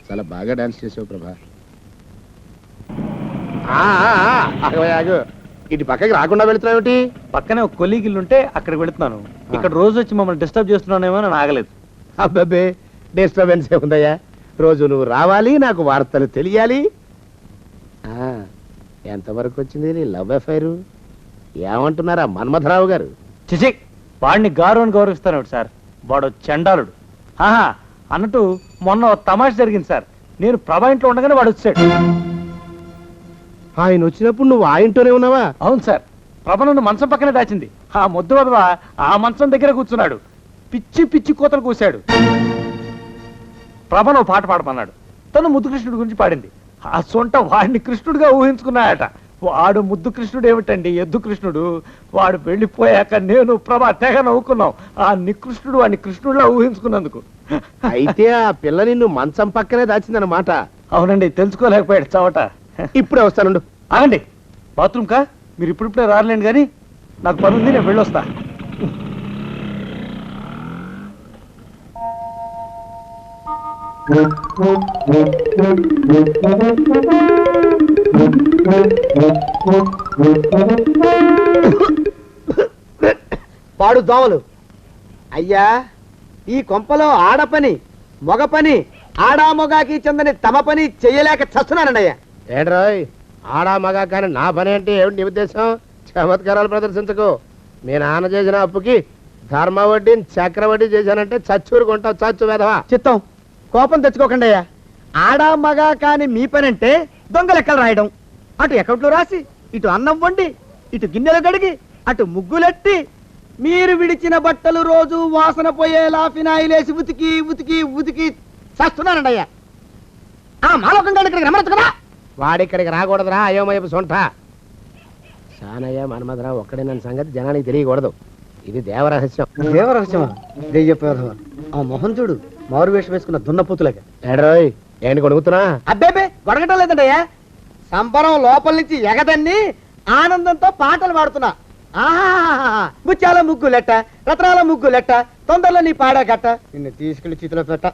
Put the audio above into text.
చాలా బాగా డాన్స్ చేసావు ప్రభా. ఇటు పక్కకి రాకుండా వెళుతున్నావుటి? పక్కనే ఒక కొలీగిల్లు ఉంటే అక్కడికి వెళుతున్నాను. ఇక్కడ రోజు వచ్చి మమ్మల్ని డిస్టర్బ్ చేస్తున్నానేమో అని ఆగలేదు. అబ్బాబే, డిస్టర్బెన్స్ ఏముందయ్యా? రోజు నువ్వు రావాలి, నాకు వార్తలు తెలియాలి. ఎంతవరకు వచ్చింది నీ లవ్ అఫైరు? ఏమంటున్నారా మన్మథరావు గారు? చిచి, వాడిని గారు అని గౌరవిస్తాను సార్. వాడు చండాలుడు. ఆహా, అన్నట్టు మొన్న తమాష జరిగింది సార్. నేను ప్రభా ఇంట్లో ఉండగానే వాడు వచ్చాడు. ఆయన వచ్చినప్పుడు నువ్వు ఆ ఇంట్లోనే ఉన్నావా? అవును సార్. ప్రభ నన్ను మంచం పక్కనే దాచింది. ఆ ముద్దు వదవా ఆ మంచం దగ్గర కూర్చున్నాడు. పిచ్చి పిచ్చి కోతలు కూశాడు. ప్రభను పాట పాడమన్నాడు. తను ముద్దు కృష్ణుడి గురించి పాడింది. ఆ సొంట వాడిని కృష్ణుడిగా ఊహించుకున్నాయట. వాడు ముద్దు కృష్ణుడు ఏమిటండి, ఎద్దు కృష్ణుడు. వాడు వెళ్ళిపోయాక నేను ప్రభా తెగ నవ్వుకున్నాం. ఆ నికృష్ణుడు వాడిని కృష్ణుడిలా ఊహించుకున్నందుకు. అయితే ఆ పిల్ల నిన్ను మంచం పక్కనే దాచిందన్నమాట. అవునండి, తెలుసుకోలేకపోయాడు చవట. ఇప్పుడే వస్తానుండు. ఆగండి, బాత్రూమ్ కా? మీరు ఇప్పుడిప్పుడే రాలేండి కానీ నాకు పని ఉంది, నేను వెళ్ళొస్తా. పాడు దోమలు. అయ్యా, ఈ కొంపలో ఆడపని మగ పని ఆడా మొగాకి చెందని తమ పని చెయ్యలేక చస్తున్నానండయ్యా. ఏడ్రాయ్, ఆడా మగా కానీ నా పని అంటే ఏమిటి నీ ఉద్దేశం? చమత్కారాలు ప్రదర్శించకు. మీ నాన్న చేసిన అప్పుకి ధర్మ వడ్డీని చక్రవడ్డీ చేశానంటే చచ్చూరుకుంటావు. చచ్చు వేధవా. చిత్తం, కోపం తెచ్చుకోకండి అయ్యా. ఆడా మగా కాని మీ పని అంటే దొంగ లెక్కలు రాయడం. అటు అకౌంట్లో రాసి, ఇటు అన్నం వండి, ఇటు గిన్నెలు కడిగి, అటు ముగ్గులెట్టి, మీరు విడిచిన బట్టలు రోజు వాసన పోయేలా ఫినాయిలేసి ఉతికి ఉతికి ఉతికి చస్తున్నానండి అయ్యా. ఆ మాలోకంగా ఇక్కడికి రమ్మనొచ్చు కదా. వాడిక్కడికి రాకూడదురా అయోమయపు సొంట. సానయ్య మన్మథరావు ఒక్కడే నన్ను సంగతి జనానికి తెలియకూడదు. ఇది దేవరహస్యం. దేవరహస్యమా? చెప్పారు. ఆ మొహం చూడు, మారు వేషం వేసుకున్న దున్నపోతులగా. ఏడ్రాయ్, ఏంటి కొడుకుతున్నా? అబ్బేబే, గొడగటం లేదండయ్యా. సంబరం లోపల నుంచి ఎగదన్ని ఆనందంతో పాటలు పాడుతున్నా. ఆహా, ముత్యాల ముగ్గులెట్ట, రత్నాల ముగ్గులెట్ట, తొందరలో నీ పాడా గట్ట, నిన్ను తీసుకెళ్లి చేతిలో పెట్ట.